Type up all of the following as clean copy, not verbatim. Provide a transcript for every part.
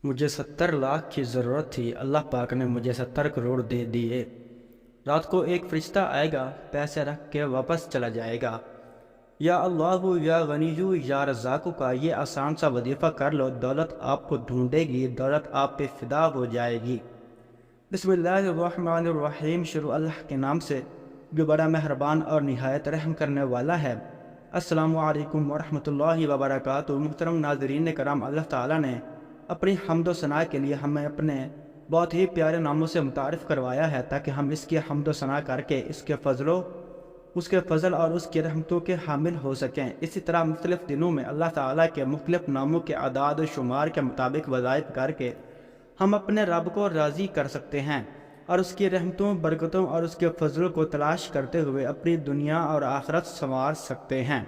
مجھے 70 لاکھ کی ضرورت تھی، اللہ پاک نے مجھے 70 کروڑ دے دیے۔ رات کو ایک فرشتہ آئے گا، پیسے رکھ کے واپس چلا جائے گا۔ یا اللہ یا غنیو یا رزاقو کا یہ آسان سا وظیفہ کر لو، دولت آپ کو ڈھونڈے گی، دولت آپ پہ فدا ہو جائے گی۔ بسم اللہ الرحمن الرحیم، شروع اللہ کے نام سے جو بڑا مہربان اور نہایت رحم کرنے والا ہے۔ السلام علیکم ورحمۃ اللہ وبرکاتہ۔ محترم ناظرین کرام، اللہ تعالیٰ نے اپنی حمد و ثناء کے لیے ہمیں اپنے بہت ہی پیارے ناموں سے متعارف کروایا ہے تاکہ ہم اس کی حمد و ثناء کر کے اس کے فضل اور اس کی رحمتوں کے حامل ہو سکیں۔ اسی طرح مختلف دنوں میں اللہ تعالیٰ کے مختلف ناموں کے اعداد و شمار کے مطابق وظائف کر کے ہم اپنے رب کو راضی کر سکتے ہیں اور اس کی رحمتوں، برکتوں اور اس کے فضل کو تلاش کرتے ہوئے اپنی دنیا اور آخرت سنوار سکتے ہیں۔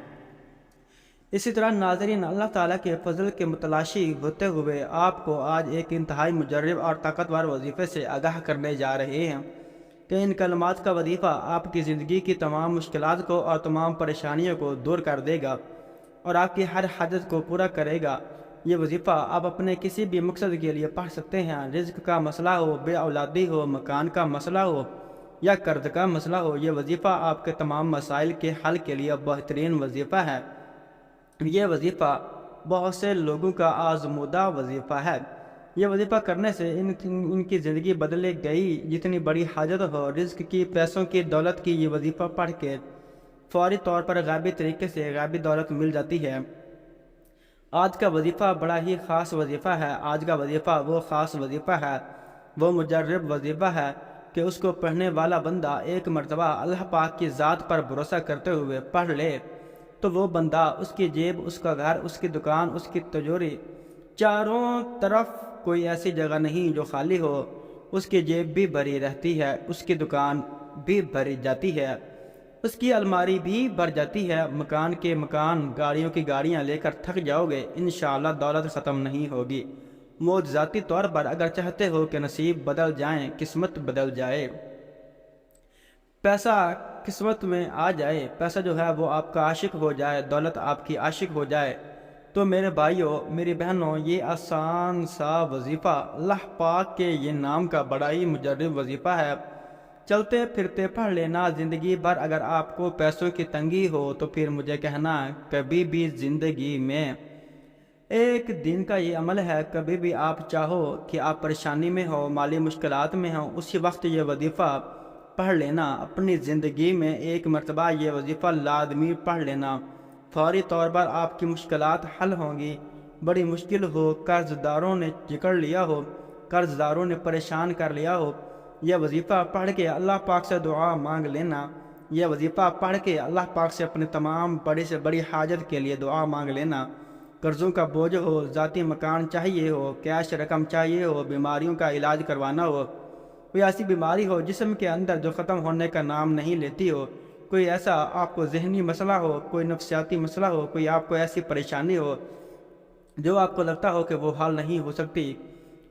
اسی طرح ناظرین، اللہ تعالیٰ کے فضل کے متلاشی ہوتے ہوئے آپ کو آج ایک انتہائی مجرب اور طاقتور وظیفے سے آگاہ کرنے جا رہے ہیں کہ ان کلمات کا وظیفہ آپ کی زندگی کی تمام مشکلات کو اور تمام پریشانیوں کو دور کر دے گا اور آپ کی ہر حاجت کو پورا کرے گا۔ یہ وظیفہ آپ اپنے کسی بھی مقصد کے لیے پڑھ سکتے ہیں۔ رزق کا مسئلہ ہو، بے اولادی ہو، مکان کا مسئلہ ہو یا قرض کا مسئلہ ہو، یہ وظیفہ آپ کے تمام مسائل کے حل کے لیے بہترین وظیفہ ہے۔ یہ وظیفہ بہت سے لوگوں کا آزمودہ وظیفہ ہے۔ یہ وظیفہ کرنے سے ان کی زندگی بدل گئی۔ جتنی بڑی حاجت ہو، رزق کی، پیسوں کی، دولت کی، یہ وظیفہ پڑھ کے فوری طور پر غیبی طریقے سے غیبی دولت مل جاتی ہے۔ آج کا وظیفہ بڑا ہی خاص وظیفہ ہے۔ آج کا وظیفہ وہ خاص وظیفہ ہے، وہ مجرب وظیفہ ہے کہ اس کو پڑھنے والا بندہ ایک مرتبہ اللہ پاک کی ذات پر بھروسہ کرتے ہوئے پڑھ لے تو وہ بندہ، اس کی جیب، اس کا گھر، اس کی دکان، اس کی تجوری، چاروں طرف کوئی ایسی جگہ نہیں جو خالی ہو۔ اس کی جیب بھی بھری رہتی ہے، اس کی دکان بھی بھری جاتی ہے، اس کی الماری بھی بھر جاتی ہے۔ مکان کے مکان، گاڑیوں کی گاڑیاں لے کر تھک جاؤ گے، انشاءاللہ دولت ختم نہیں ہوگی۔ موت ذاتی طور پر اگر چاہتے ہو کہ نصیب بدل جائیں، قسمت بدل جائے، پیسہ قسمت میں آ جائے، پیسہ جو ہے وہ آپ کا عاشق ہو جائے، دولت آپ کی عاشق ہو جائے، تو میرے بھائیوں، میری بہنوں، یہ آسان سا وظیفہ، اللہ پاک کے یہ نام کا بڑا ہی مجرب وظیفہ ہے۔ چلتے پھرتے پڑھ لینا۔ زندگی بھر اگر آپ کو پیسوں کی تنگی ہو تو پھر مجھے کہنا، کبھی بھی زندگی میں ایک دن کا یہ عمل ہے، کبھی بھی آپ چاہو کہ آپ پریشانی میں ہو، مالی مشکلات میں ہو، اسی وقت یہ وظیفہ پڑھ لینا۔ اپنی زندگی میں ایک مرتبہ یہ وظیفہ لازمی پڑھ لینا، فوری طور پر آپ کی مشکلات حل ہوں گی۔ بڑی مشکل ہو، قرض داروں نے جکڑ لیا ہو، قرض داروں نے پریشان کر لیا ہو، یہ وظیفہ پڑھ کے اللہ پاک سے دعا مانگ لینا۔ یہ وظیفہ پڑھ کے اللہ پاک سے اپنے تمام بڑی سے بڑی حاجت کے لیے دعا مانگ لینا۔ قرضوں کا بوجھ ہو، ذاتی مکان چاہیے ہو، کیش رقم چاہیے ہو، بیماریوں کا علاج کروانا ہو، کوئی ایسی بیماری ہو جسم کے اندر جو ختم ہونے کا نام نہیں لیتی ہو، کوئی ایسا آپ کو ذہنی مسئلہ ہو، کوئی نفسیاتی مسئلہ ہو، کوئی آپ کو ایسی پریشانی ہو جو آپ کو لگتا ہو کہ وہ حل نہیں ہو سکتی،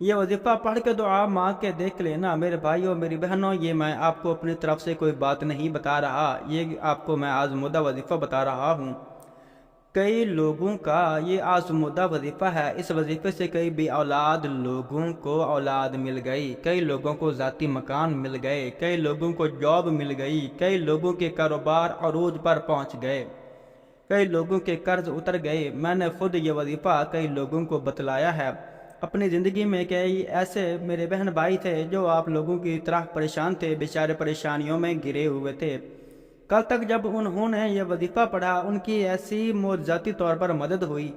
یہ وظیفہ پڑھ کے دعا مانگ کے دیکھ لینا۔ میرے بھائیوں، میری بہنوں، یہ میں آپ کو اپنی طرف سے کوئی بات نہیں بتا رہا، یہ آپ کو میں آزمودہ وظیفہ بتا رہا ہوں۔ کئی لوگوں کا یہ آزمودہ وظیفہ ہے۔ اس وظیفے سے کئی بے اولاد لوگوں کو اولاد مل گئی، کئی لوگوں کو ذاتی مکان مل گئے، کئی لوگوں کو جاب مل گئی، کئی لوگوں کے کاروبار عروج پر پہنچ گئے، کئی لوگوں کے قرض اتر گئے۔ میں نے خود یہ وظیفہ کئی لوگوں کو بتلایا ہے۔ اپنی زندگی میں کئی ایسے میرے بہن بھائی تھے جو آپ لوگوں کی طرح پریشان تھے، بیچارے پریشانیوں میں گرے ہوئے تھے۔ کل تک جب انہوں نے یہ وظیفہ پڑھا، ان کی ایسی معجزاتی طور پر مدد ہوئی۔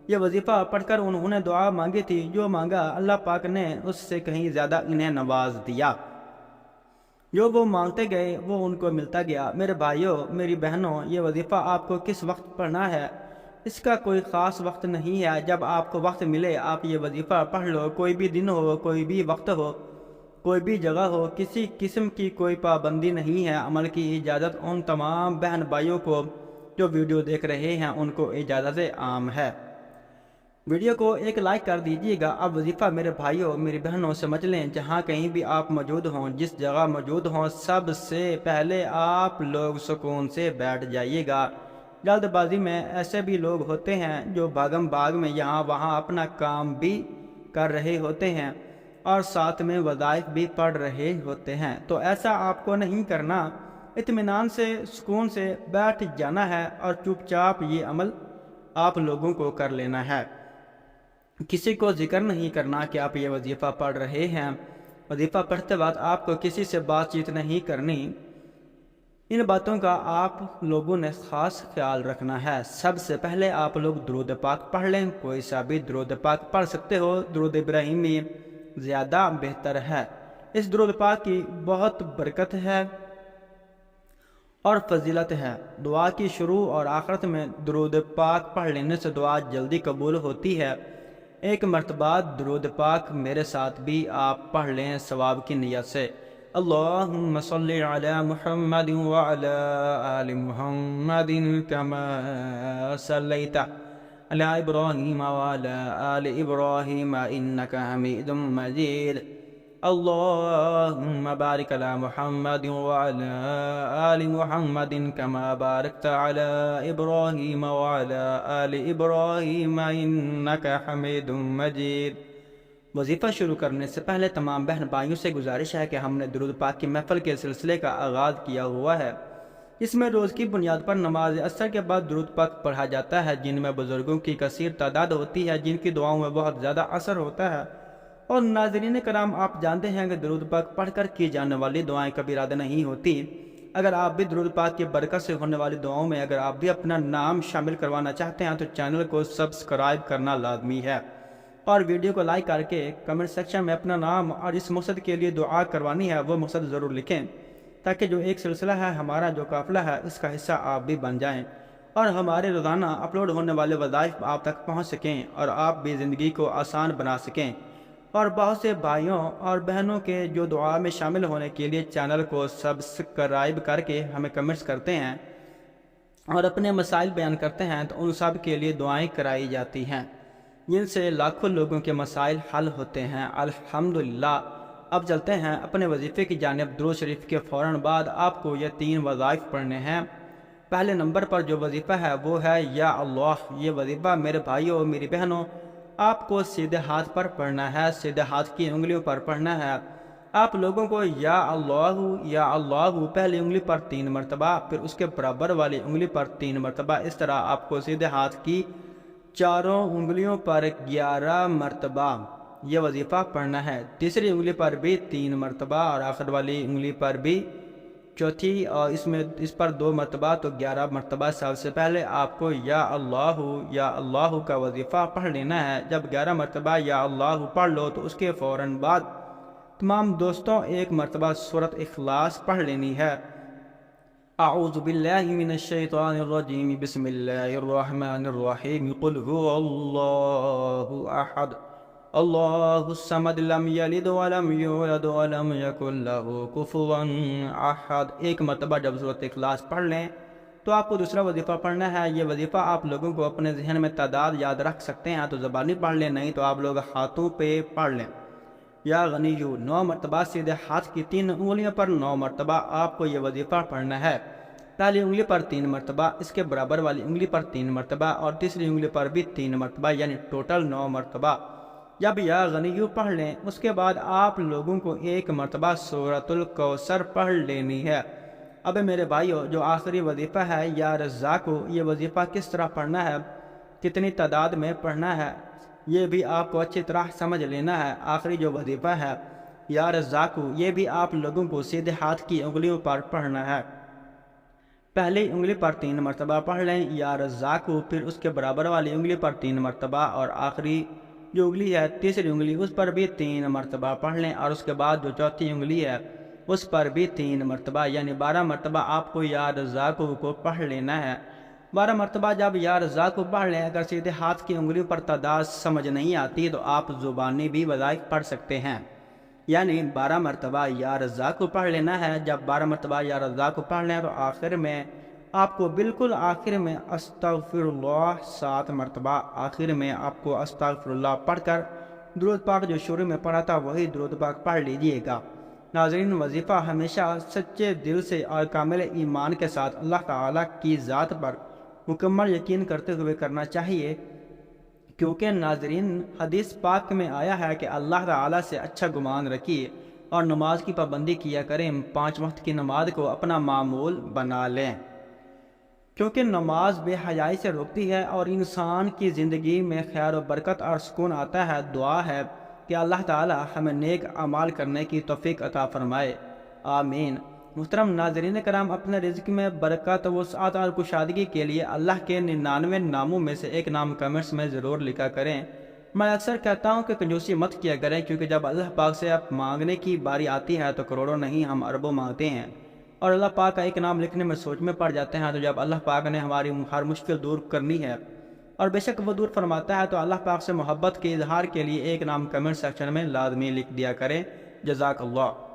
یہ وظیفہ پڑھ کر انہوں نے دعا مانگی تھی، جو مانگا اللہ پاک نے اس سے کہیں زیادہ انہیں نواز دیا۔ جو وہ مانگتے گئے وہ ان کو ملتا گیا۔ میرے بھائیوں، میری بہنوں، یہ وظیفہ آپ کو کس وقت پڑھنا ہے، اس کا کوئی خاص وقت نہیں ہے۔ جب آپ کو وقت ملے آپ یہ وظیفہ پڑھ لو، کوئی بھی دن ہو، کوئی بھی وقت ہو، کوئی بھی جگہ ہو، کسی قسم کی کوئی پابندی نہیں ہے۔ عمل کی اجازت ان تمام بہن بھائیوں کو جو ویڈیو دیکھ رہے ہیں، ان کو اجازت عام ہے۔ ویڈیو کو ایک لائک کر دیجیے گا۔ اب وظیفہ میرے بھائیوں، میری بہنوں سمجھ لیں، جہاں کہیں بھی آپ موجود ہوں، جس جگہ موجود ہوں، سب سے پہلے آپ لوگ سکون سے بیٹھ جائیے گا۔ جلد بازی میں ایسے بھی لوگ ہوتے ہیں جو بھاگم بھاگ میں یہاں وہاں اپنا کام بھی کر رہے ہوتے ہیں اور ساتھ میں وظائف بھی پڑھ رہے ہوتے ہیں، تو ایسا آپ کو نہیں کرنا۔ اطمینان سے، سکون سے بیٹھ جانا ہے اور چپ چاپ یہ عمل آپ لوگوں کو کر لینا ہے۔ کسی کو ذکر نہیں کرنا کہ آپ یہ وظیفہ پڑھ رہے ہیں۔ وظیفہ پڑھتے وقت آپ کو کسی سے بات چیت نہیں کرنی۔ ان باتوں کا آپ لوگوں نے خاص خیال رکھنا ہے۔ سب سے پہلے آپ لوگ درود پاک پڑھ لیں، کوئی سا بھی درود پاک پڑھ سکتے ہو، درود ابراہیمی زیادہ بہتر ہے۔ اس درود پاک کی بہت برکت ہے اور فضیلت ہے۔ دعا کی شروع اور آخرت میں درود پاک پڑھ لینے سے دعا جلدی قبول ہوتی ہے۔ ایک مرتبہ درود پاک میرے ساتھ بھی آپ پڑھ لیں ثواب کی نیت سے۔ اللہم صلی علی محمد وعلی آل محمد کما صلیت علی ابراہیم وعلی آل ابراہیم انکا حمید مجید۔ اللہم بارک علی محمد وعلی آل محمد کما بارکت علی ابراہیم وعلی آل ابراہیم انکا حمید مجید۔ وظیفہ شروع کرنے سے پہلے تمام بہن بھائیوں سے گزارش ہے کہ ہم نے درود پاک کی محفل کے سلسلے کا آغاز کیا ہوا ہے۔ اس میں روز کی بنیاد پر نماز عصر کے بعد درود پاک پڑھا جاتا ہے، جن میں بزرگوں کی کثیر تعداد ہوتی ہے، جن کی دعاؤں میں بہت زیادہ اثر ہوتا ہے۔ اور ناظرین کرام، آپ جانتے ہیں کہ درود پاک پڑھ کر کی جانے والی دعائیں کبھی رد نہیں ہوتی۔ اگر آپ بھی درود پاک کی برکت سے ہونے والی دعاؤں میں اگر آپ بھی اپنا نام شامل کروانا چاہتے ہیں تو چینل کو سبسکرائب کرنا لازمی ہے، اور ویڈیو کو لائک کر کے کمنٹ سیکشن میں اپنا نام اور اس مقصد کے لیے دعا کروانی ہے وہ مقصد ضرور لکھیں، تاکہ جو ایک سلسلہ ہے ہمارا جو قافلہ ہے اس کا حصہ آپ بھی بن جائیں اور ہمارے روزانہ اپلوڈ ہونے والے وظائف آپ تک پہنچ سکیں اور آپ بھی زندگی کو آسان بنا سکیں۔ اور بہت سے بھائیوں اور بہنوں کے جو دعا میں شامل ہونے کے لیے چینل کو سبسکرائب کر کے ہمیں کمنٹس کرتے ہیں اور اپنے مسائل بیان کرتے ہیں، تو ان سب کے لیے دعائیں کرائی جاتی ہیں، جن سے لاکھوں لوگوں کے مسائل حل ہوتے ہیں الحمدللہ۔ اب چلتے ہیں اپنے وظیفے کی جانب۔ درود شریف کے فوراً بعد آپ کو یہ 3 وظائف پڑھنے ہیں۔ پہلے نمبر پر جو وظیفہ ہے وہ ہے یا اللہ۔ یہ وظیفہ میرے بھائیوں میری بہنوں آپ کو سیدھے ہاتھ پر پڑھنا ہے، سیدھے ہاتھ کی انگلیوں پر پڑھنا ہے۔ آپ لوگوں کو یا اللہ پہلی انگلی پر 3 مرتبہ، پھر اس کے برابر والی انگلی پر 3 مرتبہ، اس طرح آپ کو سیدھے ہاتھ کی چاروں انگلیوں پر 11 مرتبہ یہ وظیفہ پڑھنا ہے۔ تیسری انگلی پر بھی 3 مرتبہ اور آخر والی انگلی پر بھی چوتھی، اور اس پر 2 مرتبہ، تو 11 مرتبہ۔ سب سے پہلے آپ کو یا اللہ کا وظیفہ پڑھ لینا ہے۔ جب 11 مرتبہ یا اللہ پڑھ لو تو اس کے فوراً بعد تمام دوستوں ایک مرتبہ سورۃ اخلاص پڑھ لینی ہے۔ اعوذ باللہ من الشیطان الرجیم، بسم اللہ الرحمن الرحیم، قل هو اللہ احد اللہ الصمد، لم یلد ولم یولد ولم یکن لہ کفوا احد۔ ایک مرتبہ جب سورۃ اخلاص پڑھ لیں تو آپ کو دوسرا وظیفہ پڑھنا ہے۔ یہ وظیفہ آپ لوگوں کو اپنے ذہن میں تعداد یاد رکھ سکتے ہیں تو زبانی پڑھ لیں، نہیں تو آپ لوگ ہاتھوں پہ پڑھ لیں۔ یا غنیو 9 مرتبہ، سیدھے ہاتھ کی 3 انگلیوں پر 9 مرتبہ آپ کو یہ وظیفہ پڑھنا ہے۔ پہلی انگلی پر 3 مرتبہ، اس کے برابر والی انگلی پر 3 مرتبہ اور تیسری انگلی پر بھی 3 مرتبہ، یعنی ٹوٹل 9 مرتبہ۔ جب یا غنیو پڑھ لیں اس کے بعد آپ لوگوں کو ایک مرتبہ سورۃ الکوثر پڑھ لینی ہے۔ اب میرے بھائیو، جو آخری وظیفہ ہے یا رزاقو، یہ وظیفہ کس طرح پڑھنا ہے، کتنی تعداد میں پڑھنا ہے، یہ بھی آپ کو اچھی طرح سمجھ لینا ہے۔ آخری جو وظیفہ ہے یا رزاقو، یہ بھی آپ لوگوں کو سیدھے ہاتھ کی انگلیوں پر پڑھنا ہے۔ پہلی انگلی پر 3 مرتبہ پڑھ لیں یا رزاقو، پھر اس کے برابر والی انگلی پر 3 مرتبہ اور آخری جو انگلی ہے تیسری انگلی اس پر بھی 3 مرتبہ پڑھ لیں، اور اس کے بعد جو چوتھی انگلی ہے اس پر بھی 3 مرتبہ، یعنی 12 مرتبہ آپ کو یا رزاقو کو پڑھ لینا ہے۔ 12 مرتبہ جب یا رزاقو پڑھ لیں، اگر سیدھے ہاتھ کی انگلیوں پر تعداد سمجھ نہیں آتی تو آپ زبانی بھی وظائف پڑھ سکتے ہیں، یعنی 12 مرتبہ یا رزاقو پڑھ لینا ہے۔ جب 12 مرتبہ یا رزاقو پڑھ لیں تو آخر میں آپ کو بالکل آخر میں استغفر اللہ 7 مرتبہ، آخر میں آپ کو استغفر اللہ پڑھ کر درود پاک جو شروع میں پڑھا تھا وہی درود پاک پڑھ لیجئے گا۔ ناظرین، وظیفہ ہمیشہ سچے دل سے اور کامل ایمان کے ساتھ اللہ تعالیٰ کی ذات پر مکمل یقین کرتے ہوئے کرنا چاہیے، کیونکہ ناظرین حدیث پاک میں آیا ہے کہ اللہ تعالیٰ سے اچھا گمان رکھیے اور نماز کی پابندی کیا کریں، 5 وقت کی نماز کو اپنا معمول بنا لیں، کیونکہ نماز بے حیائی سے روکتی ہے اور انسان کی زندگی میں خیر و برکت اور سکون آتا ہے۔ دعا ہے کہ اللہ تعالی ہمیں نیک اعمال کرنے کی توفیق عطا فرمائے، آمین۔ محترم ناظرین کرام، اپنے رزق میں برکت، وسعت اور کشادگی کے لیے اللہ کے 99 ناموں میں سے ایک نام کمنٹس میں ضرور لکھا کریں۔ میں اکثر کہتا ہوں کہ کنجوسی مت کیا کریں، کیونکہ جب اللہ پاک سے آپ مانگنے کی باری آتی ہے تو کروڑوں نہیں، ہم اربوں مانگتے ہیں، اور اللہ پاک کا ایک نام لکھنے میں سوچ میں پڑ جاتے ہیں۔ تو جب اللہ پاک نے ہماری ہر مشکل دور کرنی ہے، اور بے شک وہ دور فرماتا ہے، تو اللہ پاک سے محبت کے اظہار کے لیے ایک نام کمنٹ سیکشن میں لازمی لکھ دیا کریں۔ جزاک اللہ۔